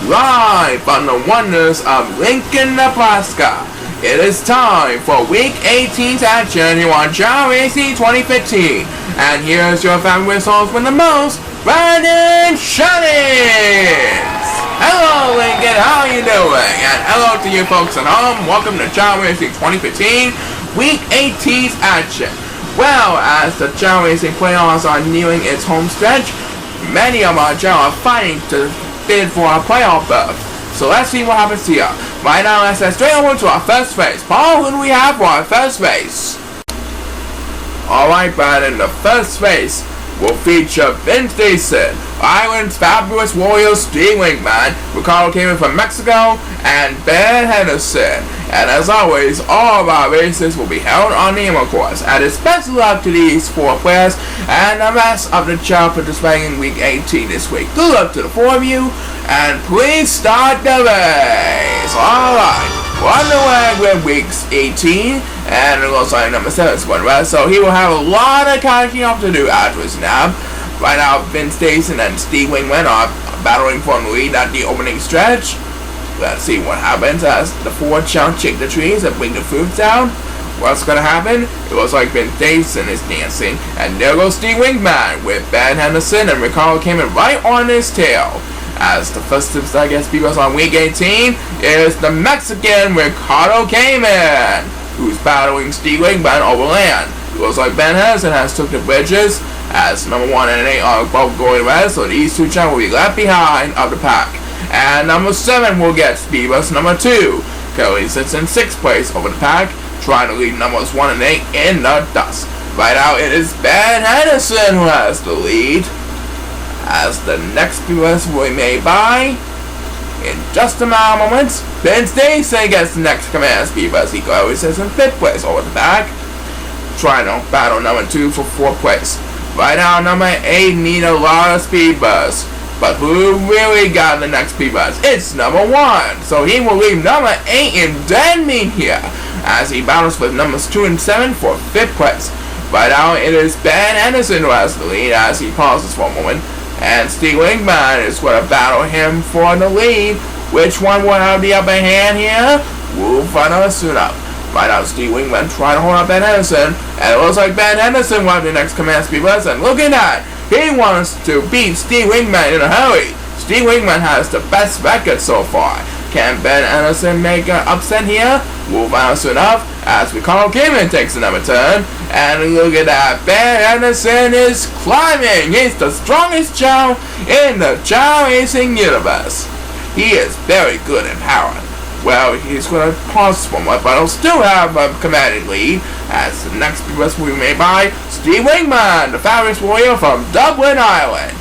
live from the wonders of Lincoln, Nebraska. It is time for Week 18's action here on Chao Racing 2015. And here's your favorite host with the most, brandonshannings. Hello Lincoln, how are you doing? And hello to you folks at home. Welcome to Chao Racing 2015, Week 18's action. Well, as the Chao Racing playoffs are nearing its home stretch, many of our Chao are fighting to bid for a playoff berth. So let's see what happens here. Right now, let's head straight over to our first race. Paul, who do we have for our first race? Alright, Brandon, the first race will feature Vince Jason, Ireland's fabulous warrior Steve Wingman, Ricardo came in from Mexico, and Ben Henderson. And as always, all of our races will be held on the Imo course. And a special luck to these 4 players and the rest of the Chao participating in Week 18 this week. Good luck to the 4 of you, and please start the race. Alright, we're underway with Week 18, and it looks like number 7 is going to rest, so he will have a lot of catching up to do after his nap. Right now, Vince Jason and Steve Wingman are battling for the lead at the opening stretch. Let's see what happens as the 4 Chao shake the trees and bring the fruits down. What's going to happen? It looks like Vince Jason is dancing, and there goes Steve Wingman with Ben Henderson and Ricardo came in right on his tail. As the first I guess because on Week 18 is the Mexican Ricardo Cayman, who's battling Steve Wingman over land. It looks like Ben Henderson has took the bridges, as number 1 and 8 are both going red, so these 2 Chao will be left behind of the pack. And number 7 will get speed bus number 2. Kelly sits in 6th place over the pack, trying to lead numbers 1 and 8 in the dust. Right now it is Ben Henderson who has the lead, as the next speed bus will be made by, in just a moment, Vince Jason gets the next command speed bus. He always sits in 5th place over the back, trying to battle number 2 for 4th place. Right now, number 8 need a lot of speed bus, but who really got the next speed bus? It's number 1, so he will leave number 8 in dead meat here, as he battles with numbers 2 and 7 for 5th place. Right now, it is Ben Henderson who has the lead, as he pauses for a moment. And Steve Wingman is going to battle him for the lead. Which one will have the upper hand here? We'll find out soon enough. Right now, Steve Wingman trying to hold up Ben Henderson. And it looks like Ben Henderson will have the next command speed bus. And look at that. He wants to beat Steve Wingman in a hurry. Steve Wingman has the best record so far. Can Ben Henderson make an upset here? We'll find out soon enough, as Ricardo Cayman takes another turn. And look at that, Ben Henderson is climbing. He's the strongest Chao in the Chao Racing universe. He is very good in power. Well, he's going to pause for a moment, but he'll still have a commanding lead, as the next bus will be made by Steve Wingman, the fabulous warrior from Dublin, Ireland.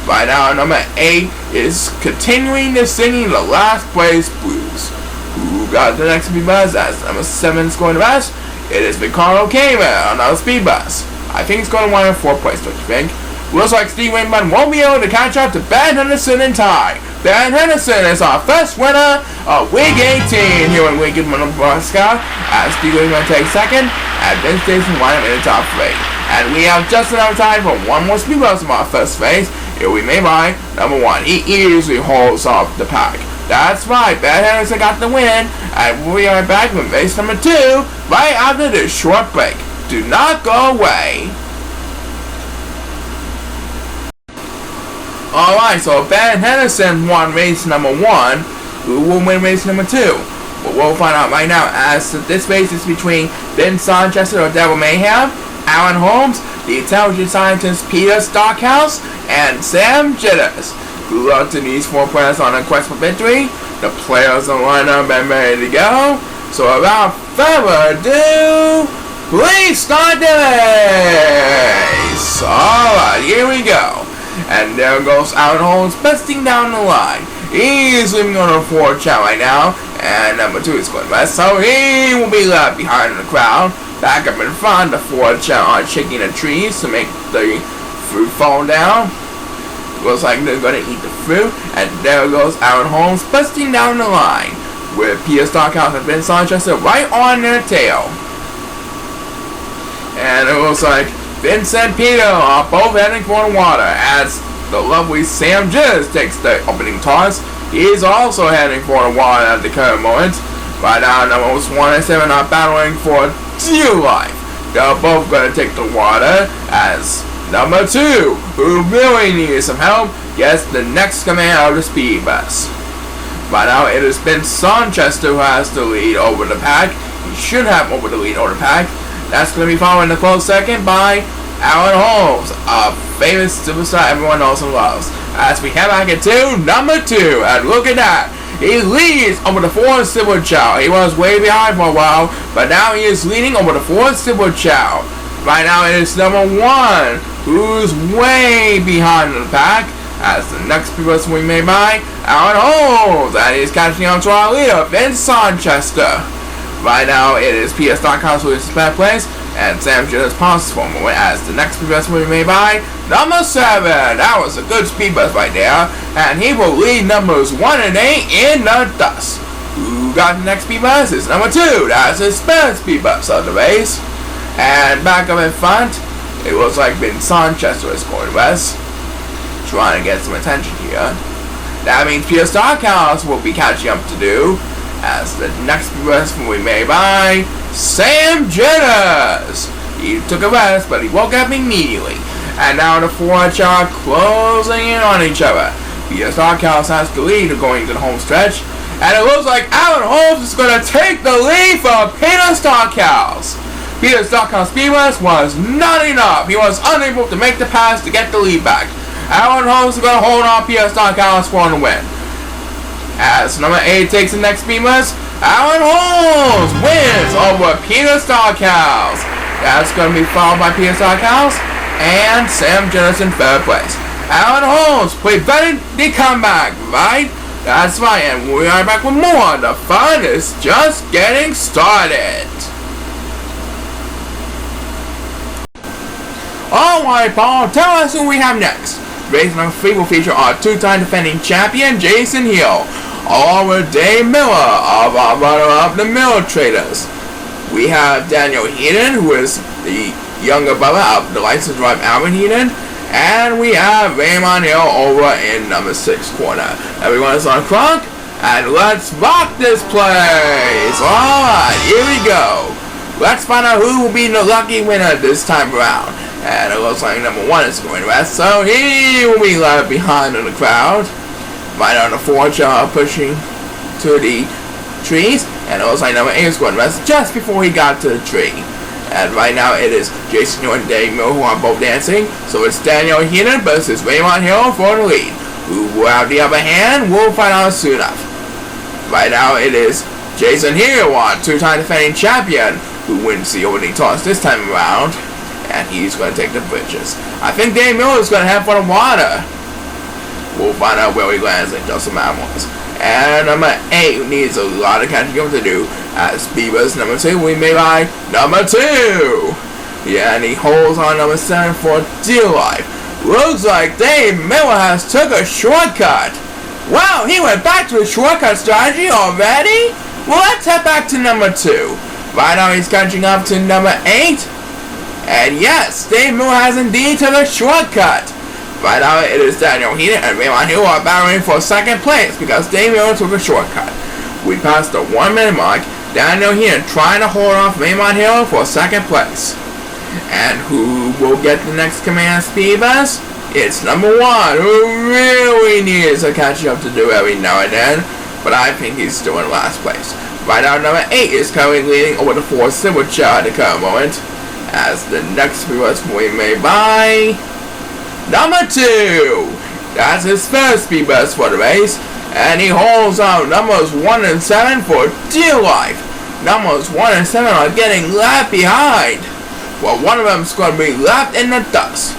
Right now, number 8 is continuing to singing the last place blues. Who got the next speed bus? As number 7 is going to rest. It is Ricardo Cayman on our speed bus. I think it's going to want a 4th place, don't you think? Looks like Steve Wingman won't be able to catch up to Ben Henderson in time. Ben Henderson is our first winner of Week 18 here in Lincoln, Nebraska, as Steve Wingman takes 2nd, and Vince Jason winds up in the top 3. And we have just enough time for one more speed bus from our first race. It will be made by number 1. He easily holds off the pack. That's right, Ben Henderson got the win, and we'll be right back with race number 2 right after this short break. Do not go away. Alright, so Ben Henderson won race number 1. Who will win race number 2? But we'll find out right now, as this race is between Ben Sanchez or Devil Mayhem, Alan Holmes, the intelligent scientist Peter Stockhouse, and Sam Jitters. Good luck to these 4 players on a quest for victory. The players are lined up and ready to go. So without further ado, please start the race. Alright, here we go. And there goes Alan Holmes busting down the line. He's leaving on a 4 Chao right now. And number 2 is going west, so he will be left behind in the crowd. Back up in front, the 4 Chao are shaking the trees to make the fruit fall down. Looks like they're going to eat the fruit. And there goes Alan Holmes busting down the line, with Peter Stockhouse and Ben Sanchez right on their tail. And it looks like Vince and Peter are both heading for the water, as the lovely Sam Jizz takes the opening toss. He's also heading for the water at the current moment. Right now, numbers 1 and 7 are battling for dear life. They're both going to take the water as number 2, who really needs some help, gets the next command of the speed bus. By now, it has been Sonchester who has the lead over the pack. He should have over the lead over the pack. That's going to be followed in a close second by Alan Holmes, a famous superstar everyone knows and loves. As we head back into number 2, and look at that. He leads over the 4 Silver Chow. He was way behind for a while, but now he is leading over the 4 Silver Chow. Right now it is number 1, who's way behind in the pack, as the next person we made by Alan Holmes, and he's catching on to our leader, Vince Sonchester. Right now it is Peter Stockhouse who is in third place, and Sam Jizz passes for a moment as the next speed bus will be made by number 7. That was a good speed bus right there, and he will lead numbers 1 and 8 in the dust. Who got the next speed bus is number 2. That's his third speed bus of the race. And back up in front, it looks like Vince Sonchester is going west, trying to get some attention here. That means Peter Stockhouse will be catching up to do, as the next rest will be made by Sam Jizz. He took a rest, but he woke up immediately. And now the 4 are closing in on each other. Peter Stockhouse has the lead going to the home stretch, and it looks like Alan Holmes is going to take the lead from Peter Stockhouse. Peter Stockhouse's speed bus was not enough. He was unable to make the pass to get the lead back. Alan Holmes is going to hold on Peter Stockhouse for the win. As number 8 takes the next speed bus, Alan Holmes wins over Peter Stockhouse. That's going to be followed by Peter Stockhouse and Sam Jizz in third place. Alan Holmes prevented the comeback, right? That's right, and we are back with more. The fun is just getting started. Alright, Paul, tell us who we have next. Race number 3 will feature our 2-time defending champion, Jason Hill, along with Dave Miller of our runner-up, the Miller Traders. We have Daniel Heaton, who is the younger brother of the licensed driver Alvin Heaton, and we have Raymond Hill over in number 6 corner. Everyone is on clock, and let's rock this place. Alright, here we go. Let's find out who will be the lucky winner this time around. And it looks like number 1 is going west, so he will be left behind in the crowd. Right on the 4 are pushing to the trees, and it looks like number 8 is going west just before he got to the tree. And right now it is Jason Hill and Dave Mill who are both dancing, so it's Daniel Heaton versus Raymond Hill for the lead. Who will have the upper hand, we'll find out soon enough. Right now it is Jason Hill, our 2-time defending champion, who wins the opening toss this time around. And he's going to take the bridges. I think Dave Miller is going to head for the water. We'll find out where he lands in just a moment. And number 8 needs a lot of catching up to do, as Beaver's number 2 will be made by number 2. Yeah, and he holds on number 7 for dear life. Looks like Dave Miller has took a shortcut. Wow, he went back to his shortcut strategy already? Well, let's head back to number 2. Right now he's catching up to number 8. And yes, Dave Miller has indeed took a shortcut. Right now it is Daniel Heaton and Raymond Hill are battling for second place because Dave Miller took a shortcut. We passed the 1 minute mark. Daniel Heaton trying to hold off Raymond Hill for second place. And who will get the next command speed bus? It's number 1, who really needs a catch up to do every now and then, but I think he's still in last place. Right now number 8 is currently leading over the 4 Silver Chow at the current moment, as the next speed bus will be made by number 2. That's his first speed bus for the race, and he holds out numbers 1 and 7 for dear life. Numbers 1 and 7 are getting left behind. Well, one of them is going to be left in the dust,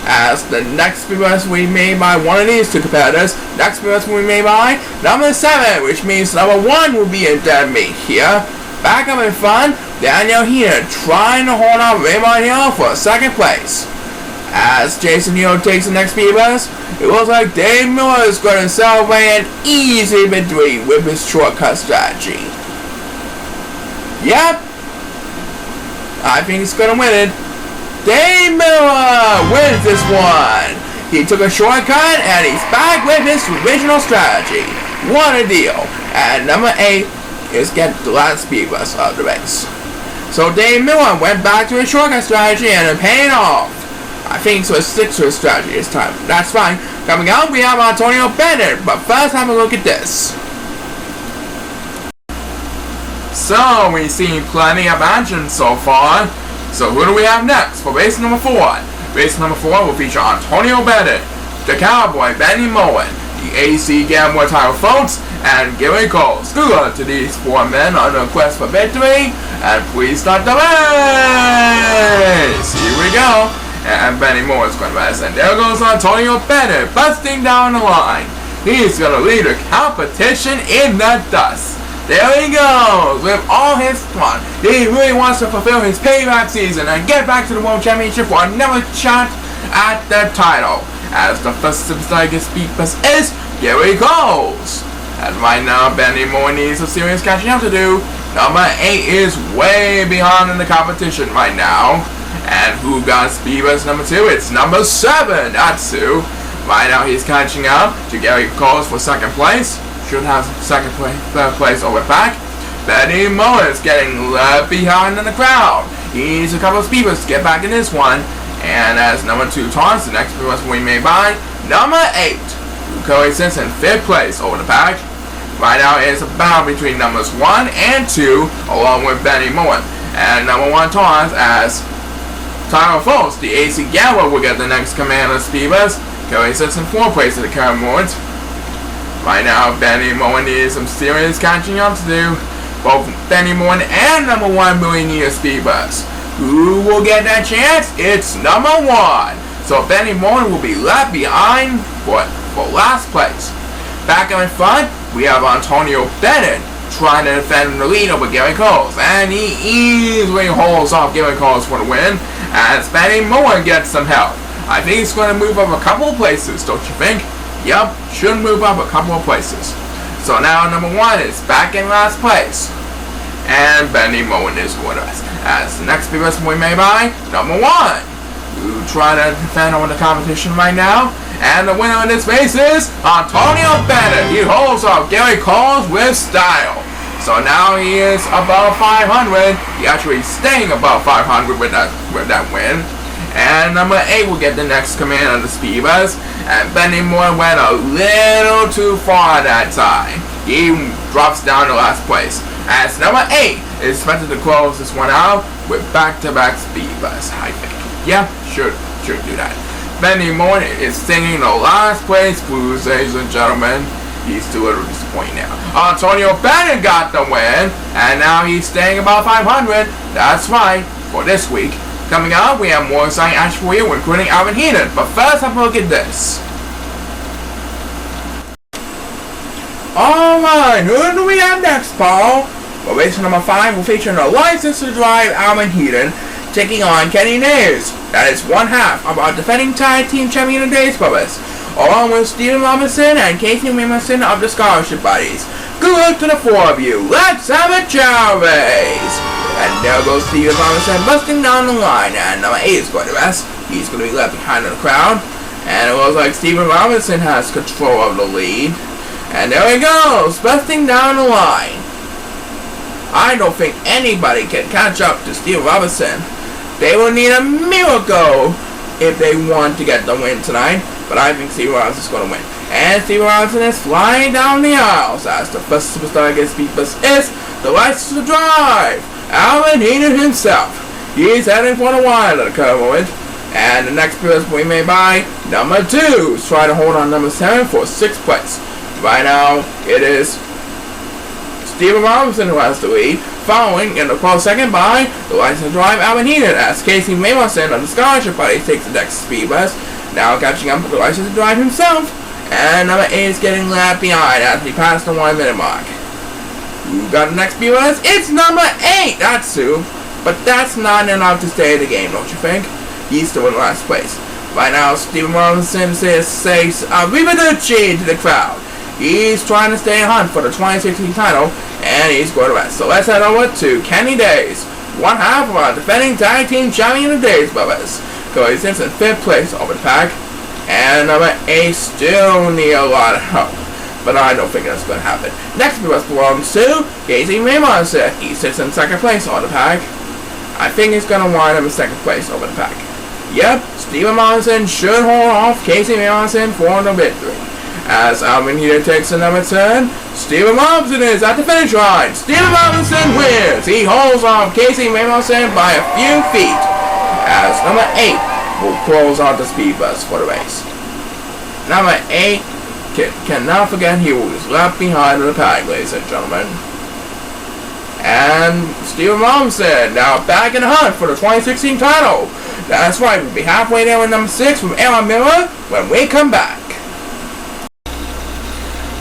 as the next speed bus will be made by one of these 2 competitors. Next speed bus will be made by number 7, which means number 1 will be in dead meat here. Back up in front, Daniel Heaton trying to hold on Raymond Hill for second place. As Jason Hill takes the next speed bus, it looks like Dave Miller is going to celebrate an easy victory with his shortcut strategy. Yep, I think he's going to win it. Dave Miller wins this one. He took a shortcut and he's back with his original strategy. What a deal. And number 8 is get the last speed bus of the race. So Dave Miller went back to his shortcut strategy and it paid off. I think so. Stick to his strategy this time. That's fine. Coming up, we have Antonio Bennett, but first have a look at this. So we've seen plenty of action so far. So who do we have next for race number 4? Race number 4 will feature Antonio Bennett, the Cowboy Benny Moen, the AC Gambler title folks, and Gary Coles. Good luck to these 4 men on a quest for victory, and please start the race! Here we go. And Benny Moore is going to race, and there goes Antonio Bennett busting down the line. He's going to lead the competition in the dust. There he goes with all his fun. He really wants to fulfill his payback season and get back to the World Championship for another shot at the title. As the first superstar speed bus is, here he goes. And right now, Benny Moore needs some serious catching up to do. Number 8 is way behind in the competition right now. And who got speed bus number 2? It's number 7, Natsu. Right now he's catching up to Gary Coles for second place. Should have third place over back. Benny Moore is getting left behind in the crowd. He needs a couple of speed buses to get back in this one. And as number 2 taunts, the next speed bus we may buy, number 8. Craigson in 5th place over the pack. Right now it's a battle between numbers 1 and 2 along with Benny Moore. And number 1 taunts as Tyler Foltz, the AC Gambler, will get the next command of speed bus. Craigson in 4th place at the current moment. Right now Benny Moore needs some serious catching up to do. Both Benny Moore and number 1 really need a speed bus. Who will get that chance? It's number 1. So Benny Moore will be left behind for last place. Back in front, we have Antonio Bennett trying to defend the lead over Gary Coles. And he easily holds off Gary Coles for the win as Benny Moore gets some help. I think he's going to move up a couple of places, don't you think? Yup, should move up a couple of places. So now number 1 is back in last place. And Benny Moore is with us. As the next speed bus we may buy, number 1. Who try to defend over the competition right now. And the winner of this race is Antonio Bennett. He holds off Gary Coles with style. So now he is above 500. He actually staying above 500 with that win. And number 8 will get the next command of the speed bus. And Benny Moore went a little too far that time. He drops down to last place. As number 8 is expected to close this one out with back-to-back speed bus, I think. Yeah, should do that. Benny Moore is singing the last place blues, ladies and gentlemen. He's too little disappointed now. Antonio Bennett got the win, and now he's staying about 500. That's right, for this week. Coming up, we have more exciting action for you, including Alvin Heenan. But first, have a look at this. Alright, who do we have next, Paul? Well, race number 5 will feature a license to drive Alvin Heenan taking on Kenny Nares. That is one half of our defending tag team champion of days brothers, along with Steven Robinson and Casey Williamson of the Scholarship Buddies. Good luck to the 4 of you. Let's have a chow race! And there goes Steven Robinson busting down the line, and number 8 is going to rest. He's going to be left behind in the crowd. And it looks like Steven Robinson has control of the lead. And there he goes, busting down the line. I don't think anybody can catch up to Steven Robinson. They will need a miracle if they want to get the win tonight. But I think Steven Robinson is going to win. And Steven Robinson is flying down the aisles as the first superstar against speed bus is the license to drive. Alvin Heenan himself. He's heading for the wide at the curve moment. And the next person we may buy, number 2, is trying to hold on number 7 for 6th place. Right now, it is Steven Robinson who has the lead, following in the close second by the license to drive Alvin Heenan as Casey Williamson of the Scholarship Buddies takes the next speed bus, now catching up with the license to drive himself, and number 8 is getting left behind as he passed the 1 minute mark. Who got the next speed bus? It's number 8! That's Sue, but that's not enough to stay in the game, don't you think? He's still in last place. Right now, Steven Robinson says Arrivederci to the crowd. He's trying to stay in hunt for the 2016 title, and he's going to rest. So let's head over to Kenny Days, one half of our defending tag team champion of days brothers. Cody Simpson 5th place over the pack. And number 8 still need a lot of help, but I don't think that's going to happen. Next speed bus belongs to Casey Raymondson. He sits in second place on the pack. I think he's going to wind up in second place over the pack. Yep, Steven Monson should hold off Casey Raymondson for the victory. As Alvin here takes the number 10, Steven Robinson is at the finish line. Steven Robinson wins. He holds off Casey Raymondson by a few feet. As number 8 will close out the speed bus for the race. Number 8 cannot forget he was left behind in the pack, ladies and gentlemen. And Steven Robinson now back in the hunt for the 2016 title. That's right, we'll be halfway there with number 6 from Aaron Miller when we come back.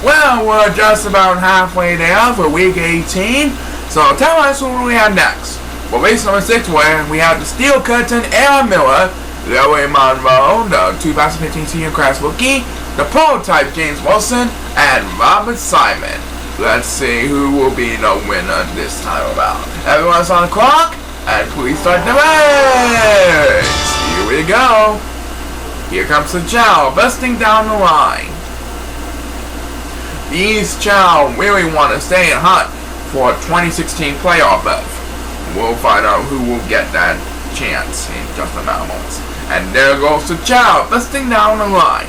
Well, we're just about halfway there for week 18, so tell us what we have next. For race number 6, where we have the Steel Curtain, Aaron Miller, Larry Monroe, the 2015 Senior Class Rookie, the Prototype James Wilson, and Robert Simon. Let's see who will be the winner this time around. Everyone's on the clock, and please start the race! Here we go. Here comes the Chao, busting down the line. These Chao really want to stay in hunt for a 2016 playoff berth. We'll find out who will get that chance in just a moment. And there goes the Chao, busting down the line.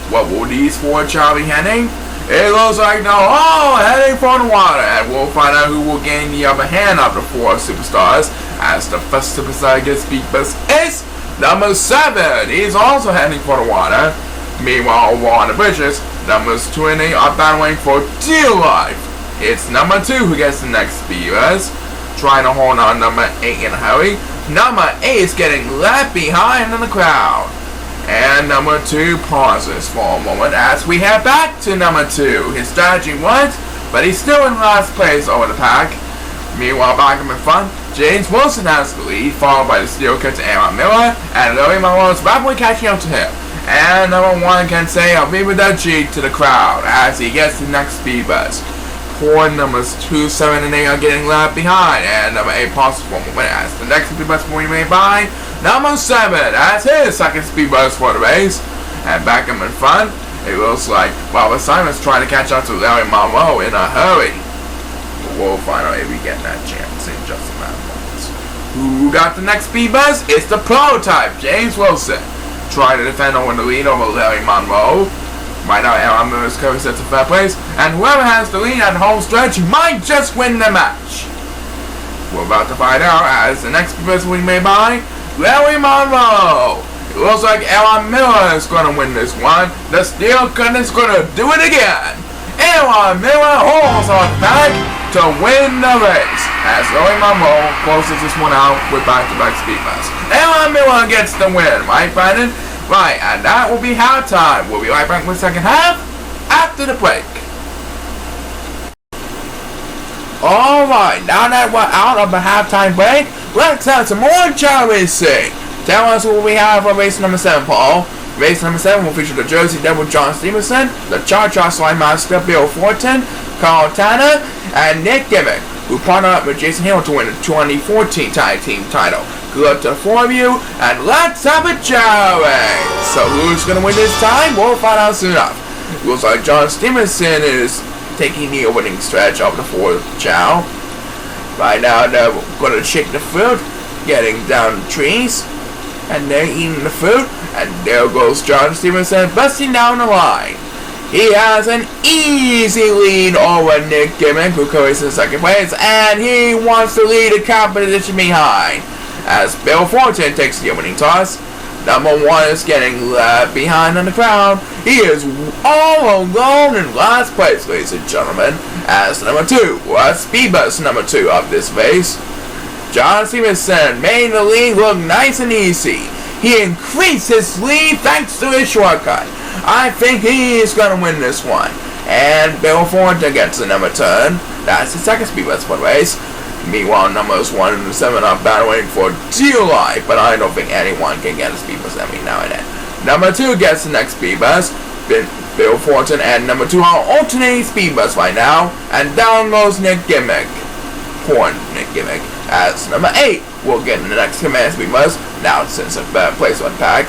What will these 4 Chao be heading? It looks like they're all heading for the water, and we'll find out who will gain the upper hand of the 4 superstars, as the first superstar gets speed bus is number 7. He's also heading for the water. Meanwhile, over on the bridges, numbers 20 are battling for dear life. It's number 2 who gets the next speed bus, trying to hold on number 8 in a hurry. Number 8 is getting left behind in the crowd. And number 2 pauses for a moment as we head back to number 2. His strategy worked, but he's still in last place over the pack. Meanwhile, back in front, James Wilson has the lead, followed by the Steel Curtain Aaron Miller, and Larry Monroe is rapidly catching up to him. And number 1 can say a Viva-da-G to the crowd as he gets the next speed bus. Poor numbers 2, 7, and 8 are getting left behind, and number 8 pauses for a moment as the next speed bus will be made by number 7 as his second speed bus for the race. And back in front, it looks like Robert Simon's trying to catch up to Larry Monroe in a hurry. But we'll find out if we get that chance in just a matter of moments. Who got the next speed bus? It's the Prototype, James Wilson, trying to defend over the lead over Larry Monroe. Right now, Aaron Miller is currently set to third place, and whoever has the lead at the home stretch might just win the match. We're about to find out as the next person will be made by Larry Monroe. It looks like Aaron Miller is going to win this one. The Steel Curtain is going to do it again. Aaron Miller holds on back to win the race as Larry Monroe closes this one out with back-to-back speed bus. Aaron Miller gets the win, right, Brandon? Right, and that will be halftime. We'll be right back with the second half after the break. Alright, now that we're out of the halftime break, let's have some more Chao Racing. Tell us what we have for race number 7, Paul. Race number 7 will feature the Jersey Devil John Stevenson, the Cha-Cha Slide Master Bill Fortin, Carl Tanner, and Nick Gimmick, who partnered up with Jason Hill to win the 2014 tag team title. Good luck to the 4 of you, and let's have a Chao race. So who's going to win this time? We'll find out soon enough. It looks like John Stevenson is taking the opening stretch of the 4 Chao. Right now they're going to shake the fruit, getting down the trees, and they're eating the fruit, and there goes John Stevenson busting down the line. He has an easy lead over Nick Gimmick, who currently in second place, and he wants to lead the competition behind. As Bill Fortin takes the opening toss, number 1 is getting left behind in the crowd. He is all alone in last place, ladies and gentlemen, as number 2, speed bus number 2 of this race. John Stevenson made the lead look nice and easy. He increased his lead thanks to his shortcut. I think he's going to win this one. And Bill Fortin gets the number 10. That's the second speed bus for the race. Meanwhile, numbers 1 and 7 are battling for dear life, but I don't think anyone can get a speed bus every now and then. Number 2 gets the next speed bus. Bill Fortin and number 2 are alternating speed bus right now, and down goes Nick Gimmick. Poor Nick Gimmick. As number 8 will get in the next command speed bus. Now since a bad place on pack.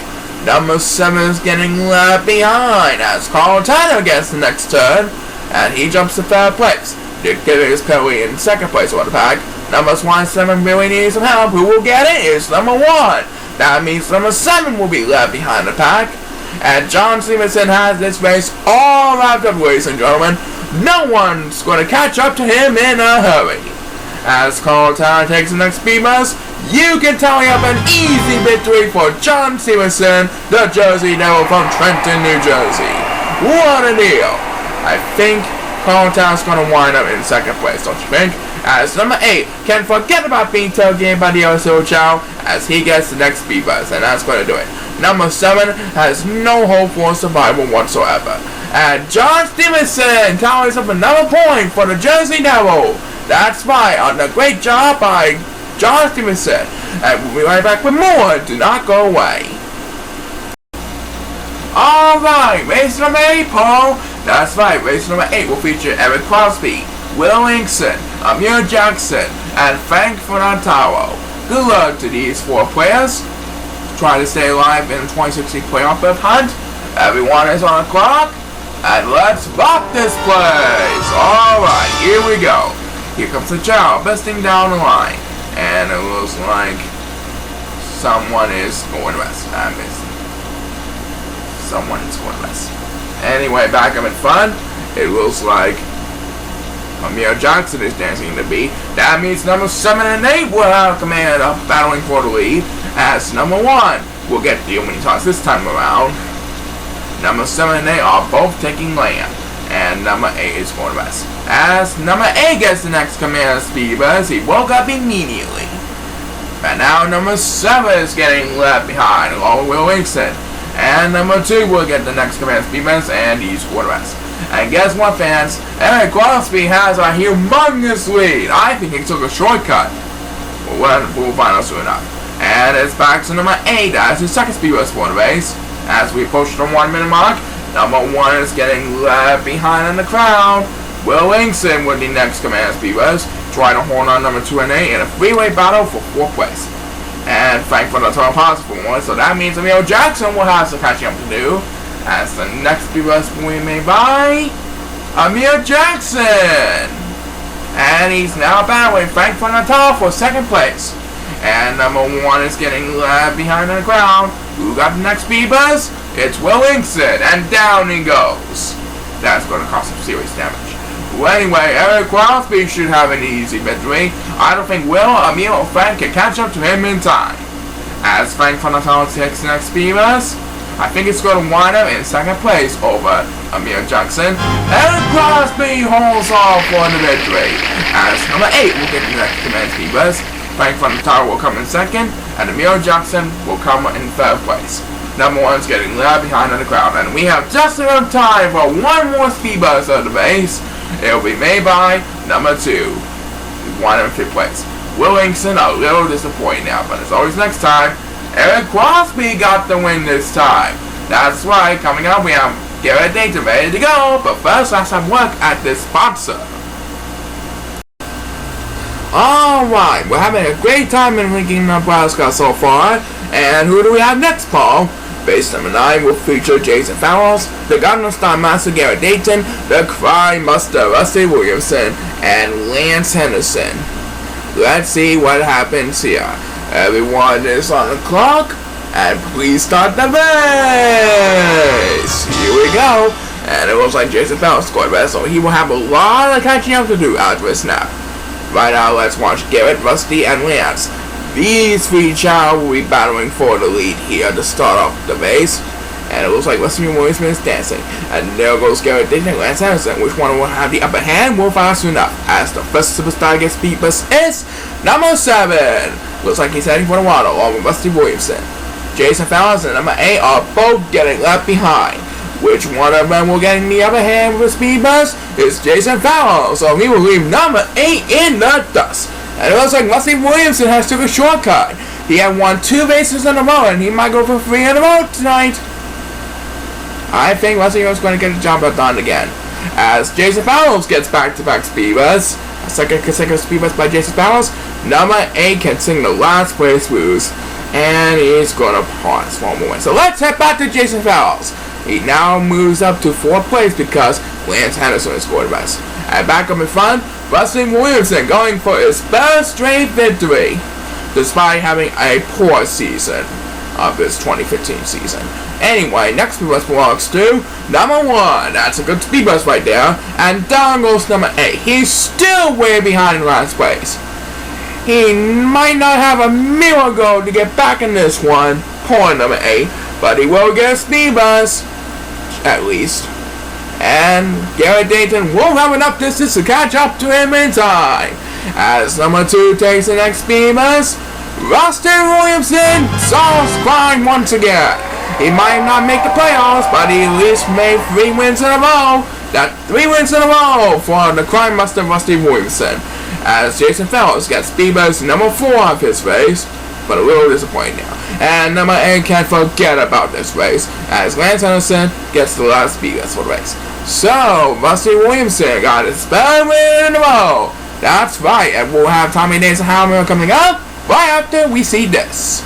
Number 7 is getting left behind as Carl Tanner gets the next turn, and he jumps to 3rd place. Dick Giving is currently in 2nd place on the pack. Number 7 really needs some help. Who will get it is number 1. That means number 7 will be left behind the pack. And John Stevenson has this race all wrapped up, ladies and gentlemen. No one's going to catch up to him in a hurry. As Carl Tanner takes the next speed bus, you can tally up an easy victory for John Stevenson, the Jersey Devil from Trenton, New Jersey. What a deal! I think Carl Tanner's going to wind up in 2nd place, don't you think? As number 8 can forget about being tailgated by the other Chao as he gets the next speed bus, and that's going to do it. Number 7 has no hope for survival whatsoever. And John Stevenson tallies up another point for the Jersey Devil. That's right, on the great job by John Stevenson. And we'll be right back with more. Do not go away. Alright, race number 8, Paul. That's right, race number 8 will feature Eric Crosby, Will Inkson, Amir Jackson, and Frank Fernandaro. Good luck to these 4 players. Try to stay alive in the 2016 playoff berth hunt. Everyone is on the clock, and let's rock this place. Alright, here we go. Here comes the Chao, busting down the line. And it looks like someone is going west. I missed. Someone is going west. Anyway, back up in front, it looks like Amir Jackson is dancing the beat. That means number 7 and 8 will have command of battling for the lead, as number 1 will get the opening toss this time around. Number 7 and 8 are both taking land, and number 8 is going west. As number 8 gets the next command of speed bus, he woke up immediately. And now number 7 is getting left behind along with Will Inkson. And number 2 will get the next command of speed bus, and he's going west. And guess what, fans? Eric Crosby has a humongous lead. I think he took a shortcut. We'll find out soon enough. And it's back to number 8 as his 2nd speed bus for the race. As we approach the 1 minute mark, number 1 is getting left behind in the crowd. Will Inkson with the next command of speed bus, trying to hold on number 2 and 8 in a freeway battle for 4th place. And Frank for the total possible one, so that means Amir Jackson will have some catching up to do. As the next speed bus will be made by Amir Jackson. And he's now battling Frank for the top for 2nd place. And number 1 is getting left behind in the crowd. Who got the next speed bus? It's Will Inkson, and down he goes. That's going to cause some serious damage. Well, anyway, Eric Crosby should have an easy victory. I don't think Will, Amir, or Frank can catch up to him in time. As Frank for the top takes the next speed bus, I think it's going to wind up in 2nd place over Amir Jackson. Eric Crosby holds off for the victory. As number 8 will get the next command speed bus. Frank from the tower will come in 2nd, and Amir Jackson will come in 3rd place. Number 1 is getting left behind in the crowd, and we have just enough time for 1 more speed bus of the race. It will be made by number 2, wind up in 5th place. Will Inkson a little disappointed now, but as always next time, Eric Crosby got the win this time. That's right, coming up we have Garrett Dayton ready to go, but first let's have work at this sponsor. Alright, we're having a great time in Lincoln, Nebraska so far, and who do we have next, Paul? Base number 9 will feature Jason Fowles, the Gangnam Style Master Garrett Dayton, the Cry Muster Rusty Williamson, and Lance Henderson. Let's see what happens here. Everyone is on the clock, and please start the race. Here we go. And it looks like Jason Fowles scored best, so he will have a lot of catching up to do after his snap. Right now, let's watch Garrett, Rusty, and Lance. These 3 Chao will be battling for the lead here to start off the race. And it looks like Rusty Williamson is dancing. And there goes Garrett Dayton and Lance Henderson. Which one will have the upper hand? We'll find out soon enough. As the first superstar gets beat bus is number 7. Looks like he's heading for the water along with Rusty Williamson. Jason Fowles and number 8 are both getting left behind. Which one of them will get in the upper hand with a speed bus? It's Jason Fowles. So he will leave number 8 in the dust. And it looks like Rusty Williamson has took a shortcut. He had won 2 races in a row, and he might go for 3 in a row tonight. I think Rusty is going to get the job done again. As Jason Fowles gets back-to-back speed bus. A second consecutive speed bus by Jason Fowles. Number 8 can sing the last place blues. and he's gonna pause for a moment. So let's head back to Jason Fells. He now moves up to 4th place because Lance Henderson has scored the best. And back up in front, Rusty Williamson going for his first straight victory, despite having a poor season of his 2015 season. Anyway, next speed bus belongs to number 1. That's a good speed bus right there. And down goes number 8. He's still way behind in last place. He might not have a miracle to get back in this one, poor number 8, but he will get a speed bus, at least. And Garrett Dayton will have enough distance to catch up to him in time. As number 2 takes the next speed bus, Rusty Williamson solves crime once again. He might not make the playoffs, but he at least made 3 wins in a row. That's 3 wins in a row for the crime buster Rusty Williamson. As Jason Fells gets speed bus number 4 of his race, but a little disappointing now. And number 8 can't forget about this race, as Lance Henderson gets the last speed bus for the race. So, Rusty Williamson got his 3rd win in a row. That's right, and we'll have Tommy Days and ChaoEmperor coming up right after we see this.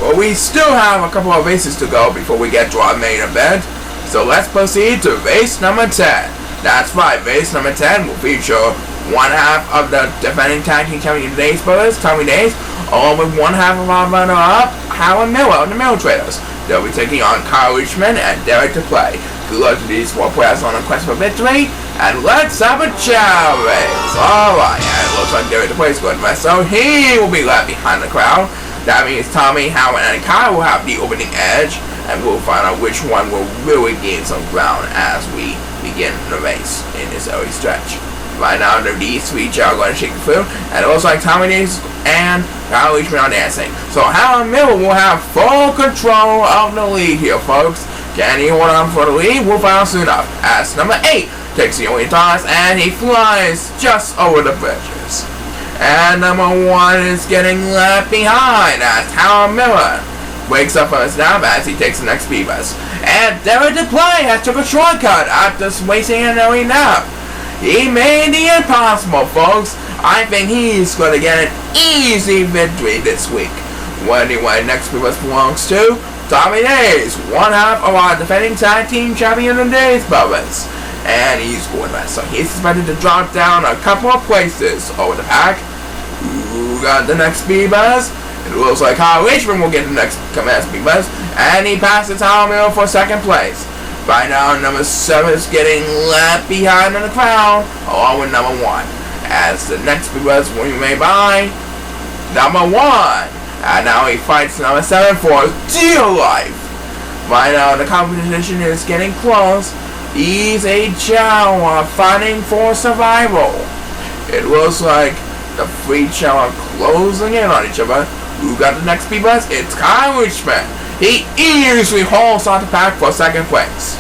Well, we still have a couple of races to go before we get to our main event, so let's proceed to race number 10. That's right, race number 10 will feature one half of the defending tag team champion Days brothers, Tommy Days, along with one half of our runner-up, Howard Miller of the Mill Traders. They'll be taking on Kyle Richmond and Derek to play. Good luck to these 4 players on a quest for victory, and let's have a Chao race. Alright, and it looks like Derek to play is going to so he will be left behind the crowd. That means Tommy, Howard, and Kyle will have the opening edge, and we'll find out which one will really gain some ground as we begin the race in this early stretch. Right now, these 3 are going to shake the field, and it looks like Tommy Days and Kyle Richmond are dancing. So Howard Miller will have full control of the lead here, folks. Can he hold on for the lead? We'll find out soon enough. As number 8 takes the only toss, and he flies just over the bridges. And number 1 is getting left behind as Howard Miller wakes up from his nap as he takes the next speed bus. And Derek to play has took a shortcut after wasting an early nap. He made the impossible, folks. I think he's going to get an easy victory this week. Well, anyway, next speed bus belongs to Tommy Days, one half of our defending tag team champion of Days brothers. And he's going back, so he's expected to drop down a couple of places over the pack. Who got the next speed bus? It looks like Kyle Richmond will get the next command speed bus, and he passes Howard Miller for 2nd place. Right now, number 7 is getting left behind in the crowd, along with number 1. As the next speed bus will be made by number 1. And now he fights number 7 for dear life. Right now, the competition is getting close. These 8 Chao are fighting for survival. It looks like the 3 Chao are closing in on each other. Who got the next speed bus? It's Kyle Richmond. He easily holds on the pack for 2nd place.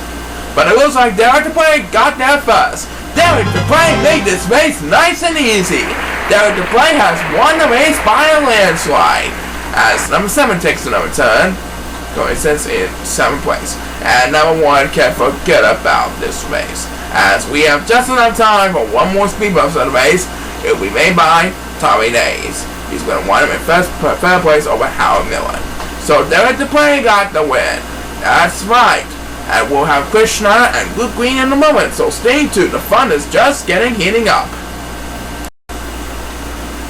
But it looks like Derek to play got there first. Derek to play made this race nice and easy. Derek to play has won the race by a landslide. As number 7 takes another turn, going since in 7th place. And number 1 can't forget about this race, as we have just enough time for one more speed bus of the race. It will be made by Tommy Days. He's going to wind up in 3rd place over Howard Miller. So Derek to play got the win. That's right. And we'll have Krishna and Luke Green in a moment, so stay tuned. The fun is just heating up.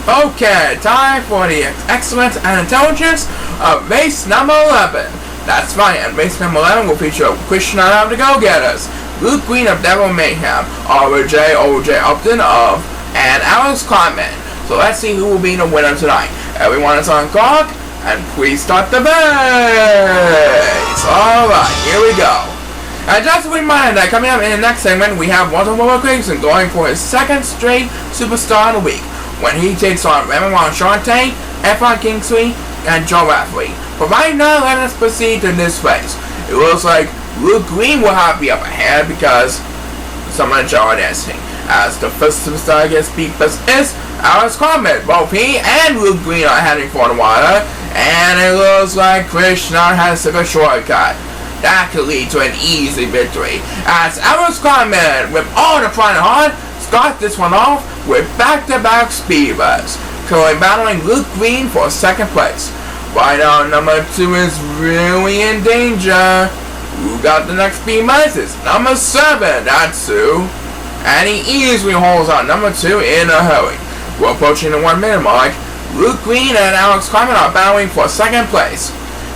Okay, time for the excellence and intelligence of race number 11. That's right, and race number 11 will feature Krishna of the Go-Getters, Luke Green of Devil Mayhem, O.J. Upton of, and Alex Cartman. So let's see who will be the winner tonight. Everyone is on clock, and please start the race. Alright, here we go. And just a reminder that coming up in the next segment, we have Rover Craigson going for his 2nd straight Superstar of the Week, when he takes on Raymond Shante, Efron Kingsley, and Joe Rafferty. But right now, let us proceed to this race. It looks like Luke Green will have the upper hand because someone Chao Racing. As the first superstar gets beat first is Alex Cartman. Both he and Luke Green are heading for the water, and it looks like Krishna has took a shortcut. That could lead to an easy victory, as Alex Cartman, with all the front and heart, starts this one off with back-to-back speed bus. currently battling Luke Green for second place. Right now, number 2 is really in danger. Who got the next speed bus? It's number 7, that's Sue. And he easily holds on number 2 in a hurry. We're approaching the 1 minute mark. Luke Green and Alex Carmen are battling for second place.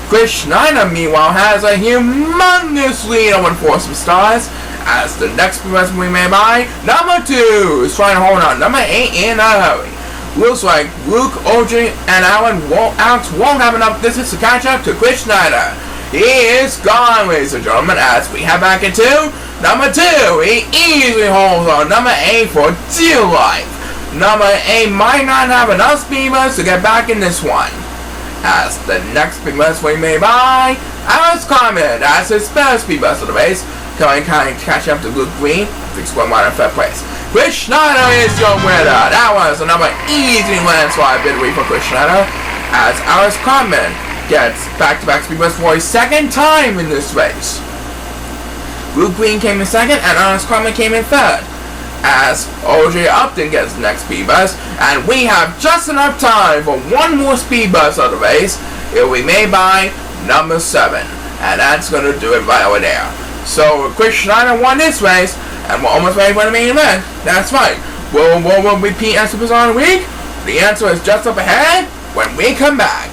Chris Schneider, meanwhile, has a humongous lead over Force of Stars, as the next speed we made by number 2 is trying to hold on number 8 in a hurry. Looks like Luke, OJ, and Alex won't have enough distance to catch up to Chris Schneider. He is gone, ladies and gentlemen, as we head back into number 2. He easily holds on number 8 for dear life. Number 8 might not have enough speed boost to get back in this one, as the next speed boost we made by Alex Carmen, as his first speed boost of the race, coming kind of catch up to Luke Green, 6.1 in third place. Chris Schneider is your winner. That was another easy landslide victory for Chris Schneider, as Alex Carmen gets back-to-back speed boost for a second time in this race. Luke Green came in second, and Alex Carmen came in third, as OJ Upton gets the next speed boost, and we have just enough time for one more speed boost of the race. It will be made by number 7, and that's going to do it right over there. So Chris Schneider won this race, and we're almost ready for the main event. That's right. Will repeat as Superstar of the Week? The answer is just up ahead when we come back.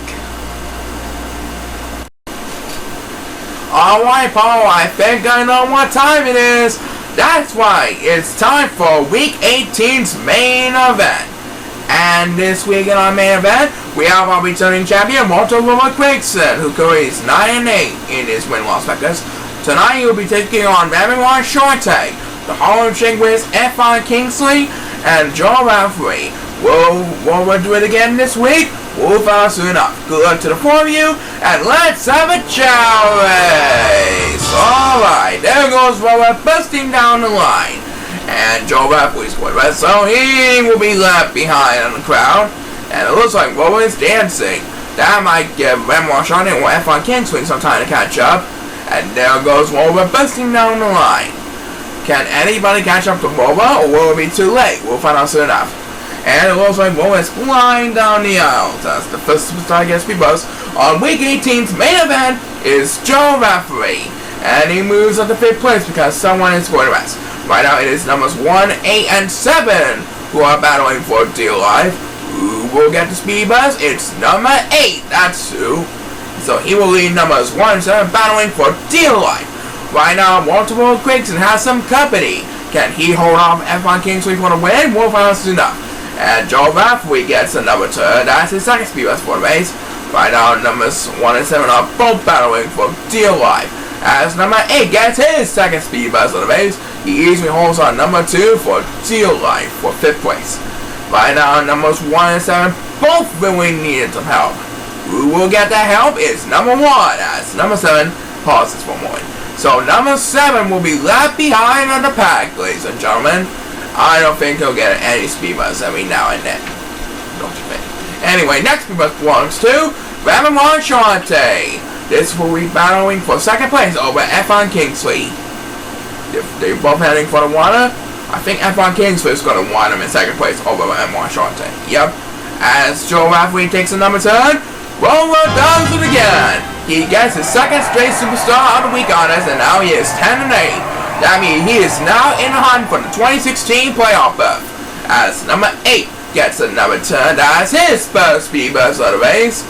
Alright, Paul, I think I know what time it is. That's right, it's time for Week 18's main event. And this week in our main event, we have our returning champion, Rover Craigson, who carries 9-8 in his win-loss records. Tonight he will be taking on brandonshannings, the Harlem Shake Wiz, F.I. Kingsley, and Chao Racing. Will we do it again this week? We'll find out soon enough. Good luck to the 4 of you, and let's have a chaorace! Alright, there goes Rover busting down the line. And Chao Racing's going to rest, so he will be left behind in the crowd. And it looks like Rover is dancing. That might give brandonshannings or F.I. Kingsley some time to catch up. And there goes Rover busting down the line. Can anybody catch up to Rover, or will it be too late? We'll find out soon enough. And it looks like Rover is flying down the aisles as the first superstar gets speed boost on Week 18's main event is Chao Racing. And he moves up to 5th place because someone is going to rest. Right now it is numbers 1, 8, and 7 who are battling for dear life. Who will get the speed boost? It's number 8, that's Sue. So he will lead numbers 1 and 7 battling for dear life. Right now, Rover Craigson has some company. Can he hold off F.I. Kingsley for the win? We'll find out soon enough. And Chao Racing gets another turn. That's his second speed boost for the race. Right now, numbers 1 and 7 are both battling for dear life. As number 8 gets his second speed boost of the race, he easily holds on number 2 for dear life for 5th place. Right now, numbers 1 and 7 both really needed some help. Who will get that help is number 1, as number 7 pauses for a moment. So number 7 will be left behind on the pack, ladies and gentlemen. I don't think he'll get any speed boost every now and then. Don't you think? Anyway, next speed boost belongs to brandonshannings. This will be battling for second place over F.I. Kingsley. They're both heading for the water. I think F.I. Kingsley is going to want him in second place over brandonshannings. Yep. As Chao Racing takes a number turn, Rover does it again. He gets his second straight Superstar of the Week honors, and now he is 10-8. That means he is now in the hunt for the 2016 playoff berth. As number 8 gets another turn, that's his first speed boost of the race.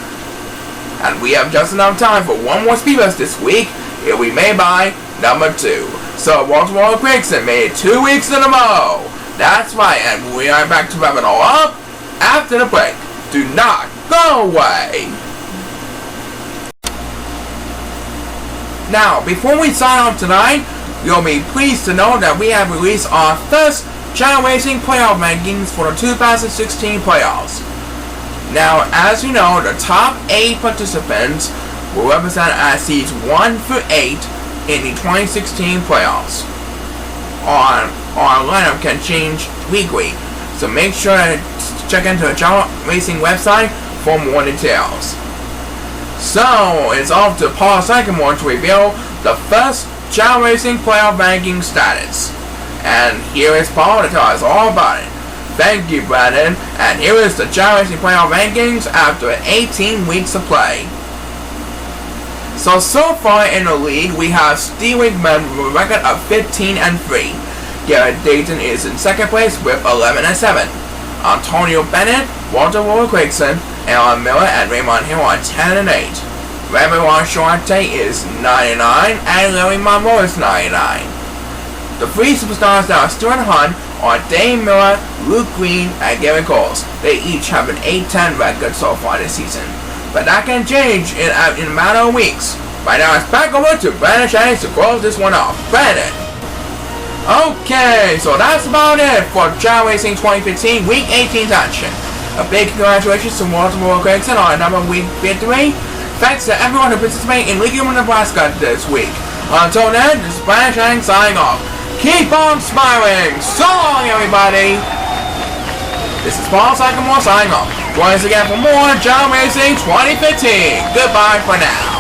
And we have just enough time for one more speed boost this week. It will be made by number 2. So Rover Craigson made it 2 weeks in a row. That's right, and we are back to wrap it all up after the break. Do not go away. Now, before we sign off tonight, you'll be pleased to know that we have released our first chaoracing playoff rankings for the 2016 playoffs. Now, as you know, the top 8 participants will represent as seeds 1 through 8 in the 2016 playoffs. Our lineup can change weekly, so make sure to check into the Chao Racing website for more details. So, it's off to Paul Sycamore to reveal the first Chao Racing playoff ranking status. And here is Paul to tell us all about it. Thank you, Brandon. And here is the Chao Racing playoff rankings after 18 weeks of play. So far in the league, we have Steve Wickman with a record of 15-3. Garrett Dayton is in second place with 11-7. Antonio Bennett, Walter Rover Craigson, Alan Miller, and Raymond Hill are 10-8. Raymond Shorte is 99, and Larry Monroe is 99. The three superstars that are still in the hunt are Dave Miller, Luke Green, and Gary Coles. They each have an 8-10 record so far this season. But that can change in a matter of weeks. Right now, it's back over to Brandon Shannings to close this one off. Brandon! Okay, so that's about it for Chao Racing 2015 Week 18 action. A big congratulations to Walter Craigson on another week victory. Thanks to everyone who participated in League of Nebraska this week. Until then, this is Brandon Shannings signing off. Keep on smiling! So long, everybody! This is Paul Sycamore signing off. Join us again for more Chao Racing 2015. Goodbye for now.